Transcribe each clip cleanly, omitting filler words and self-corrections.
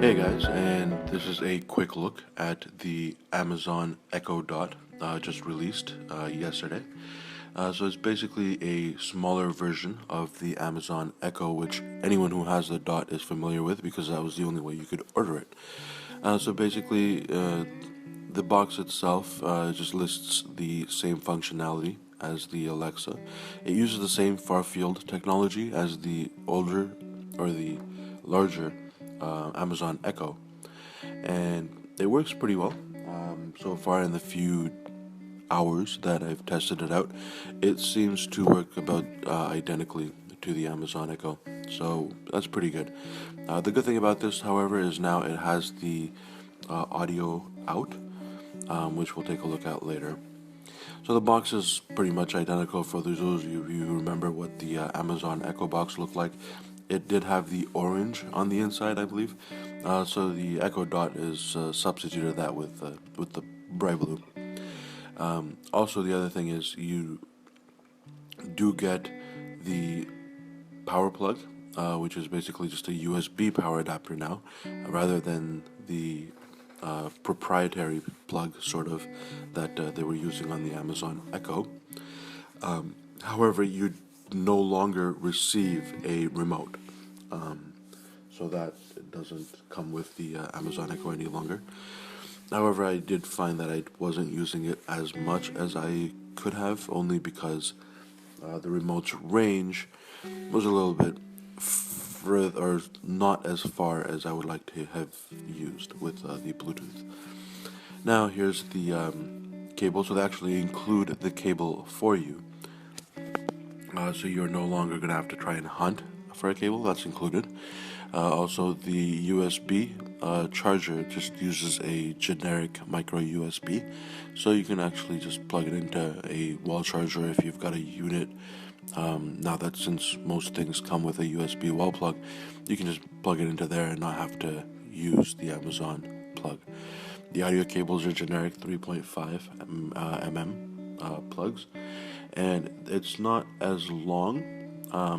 Hey guys, and this is a quick look at the Amazon Echo Dot just released yesterday. So it's basically a smaller version of the Amazon Echo, which anyone who has the Dot is familiar with because that was the only way you could order it. So basically, the box itself just lists the same functionality as the Alexa. It uses the same far field technology as the older or the larger Amazon Echo, and it works pretty well. So far, in the few hours that I've tested it out, it seems to work about identically to the Amazon Echo. So that's pretty good. The good thing about this, however, is now it has the audio out, which we'll take a look at later. So the box is pretty much identical for those of you who remember what the Amazon Echo box looked like. It did have the orange on the inside, I believe. So the Echo Dot is substituted that with the bright blue. Also, the other thing is you do get the power plug, which is basically just a USB power adapter now, rather than the proprietary plug, sort of, that they were using on the Amazon Echo. However, you no longer receive a remote, so that it doesn't come with the Amazon Echo any longer. However, I did find that I wasn't using it as much as I could have, only because the remote's range was a little bit further, or not as far as I would like to have used with the Bluetooth. Now, here's the cable. So they actually include the cable for you. So you're no longer going to have to try and hunt for a cable. That's included. Also, the USB charger just uses a generic micro USB, so you can actually just plug it into a wall charger if you've got a unit. Now that since most things come with a USB wall plug, you can just plug it into there and not have to use the Amazon plug. The audio cables are generic 3.5 plugs, and it's not as long,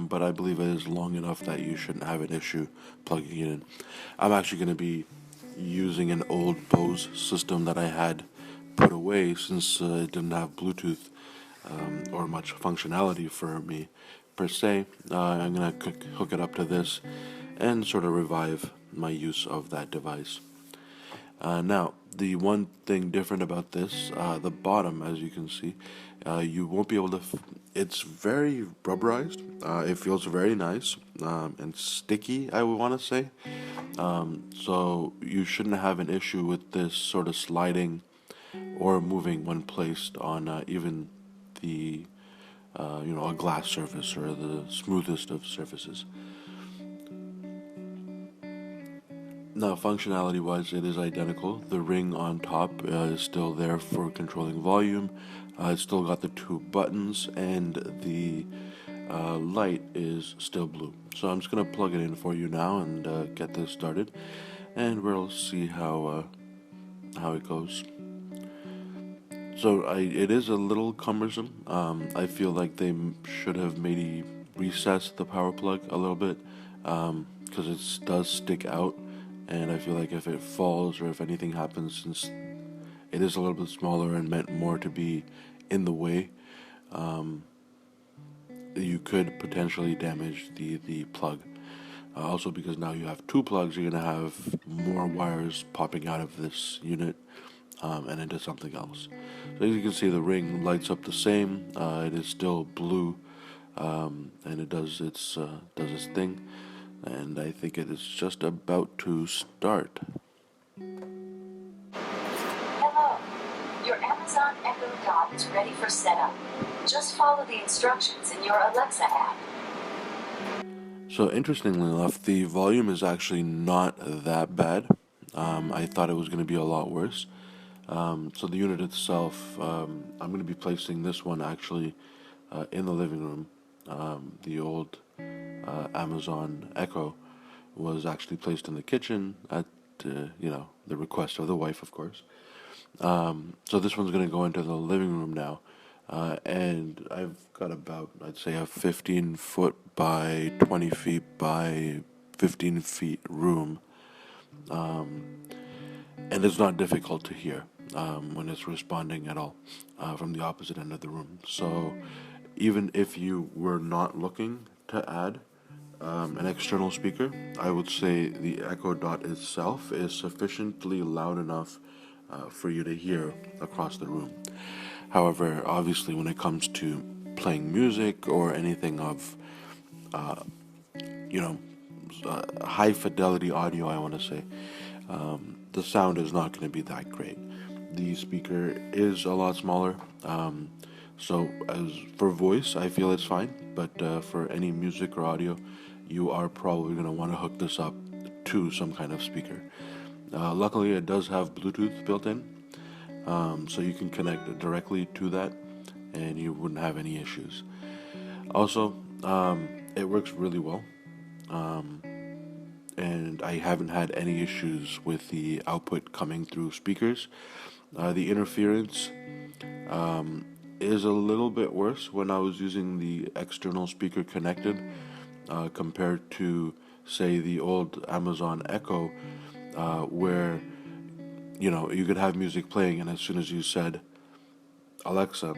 but I believe it is long enough that you shouldn't have an issue plugging it in. I'm actually going to be using an old Bose system that I had put away since it didn't have Bluetooth or much functionality for me per se. I'm going to hook it up to this and sort of revive my use of that device. Now, the one thing different about this, the bottom, as you can see, you won't be able to. It's very rubberized. It feels very nice and sticky, I would want to say. So you shouldn't have an issue with this sort of sliding or moving when placed on even the a glass surface or the smoothest of surfaces. Now, functionality-wise, it is identical. The ring on top is still there for controlling volume. It's still got the two buttons, and the light is still blue. So I'm just going to plug it in for you now and get this started, and we'll see how it goes. So it is a little cumbersome. I feel like they should have maybe recessed the power plug a little bit, because it does stick out. And I feel like if it falls or if anything happens, since it is a little bit smaller and meant more to be in the way, you could potentially damage the plug. Also, because now you have two plugs, you're going to have more wires popping out of this unit and into something else. So as you can see, the ring lights up the same. It is still blue, and it does its thing. And I think it is just about to start. Hello, your Amazon Echo Dot is ready for setup. Just follow the instructions in your Alexa app. So interestingly enough, the volume is actually not that bad. I thought it was going to be a lot worse. So the unit itself, I'm going to be placing this one actually in the living room. The old Amazon Echo was actually placed in the kitchen at the request of the wife, of course. So this one's going to go into the living room now, and I've got about, I'd say, a 15 foot by 20 feet by 15 feet room and it's not difficult to hear when it's responding at all from the opposite end of the room. So even if you were not looking to add an external speaker, I would say the Echo Dot itself is sufficiently loud enough for you to hear across the room. However, obviously, when it comes to playing music or anything of, you know, high fidelity audio, I want to say, the sound is not going to be that great. The speaker is a lot smaller, so as for voice, I feel it's fine. But for any music or audio, you are probably going to want to hook this up to some kind of speaker. Luckily, it does have Bluetooth built in, so you can connect it directly to that, and you wouldn't have any issues. Also, it works really well, and I haven't had any issues with the output coming through speakers. The interference is a little bit worse when I was using the external speaker connected compared to, say, the old Amazon Echo, where you could have music playing, and as soon as you said Alexa,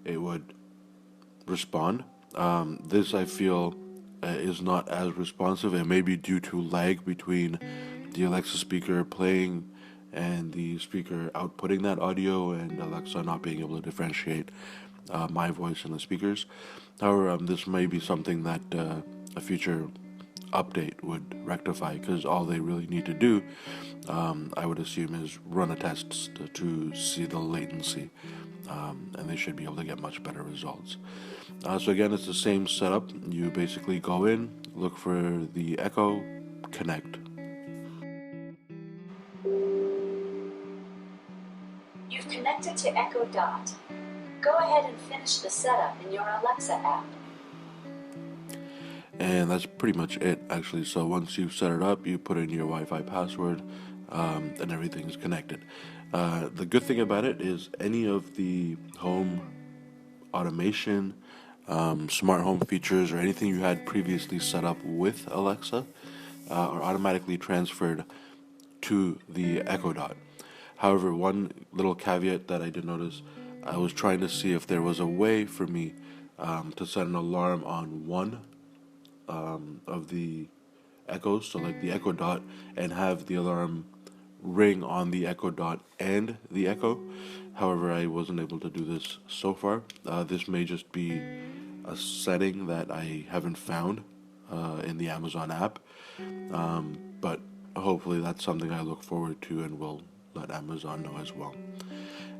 it would respond. This, I feel, is not as responsive. It may be due to lag between the Alexa speaker playing and the speaker outputting that audio, and Alexa not being able to differentiate my voice and the speakers. However, this may be something that a future update would rectify, because all they really need to do, I would assume, is run a test to see the latency, and they should be able to get much better results. So again, it's the same setup. You basically go in, look for the Echo, connect. You've connected to Echo Dot. Go ahead and finish the setup in your Alexa app. And that's pretty much it, actually. So once you've set it up, you put in your Wi-Fi password, and everything's connected. The good thing about it is any of the home automation, smart home features, or anything you had previously set up with Alexa are automatically transferred to the Echo Dot. However, one little caveat that I did notice, I was trying to see if there was a way for me to set an alarm on one of the Echoes, so like the Echo Dot, and have the alarm ring on the Echo Dot and the Echo. However, I wasn't able to do this so far. This may just be a setting that I haven't found in the Amazon app, but hopefully that's something I look forward to and will let Amazon know as well.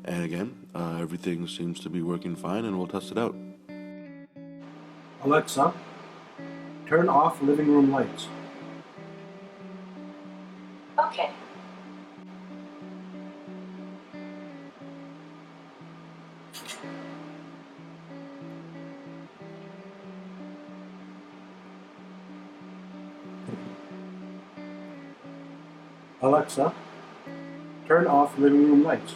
And again, everything seems to be working fine, and we'll test it out. Alexa, turn off living room lights. Okay. Alexa, turn off living room lights.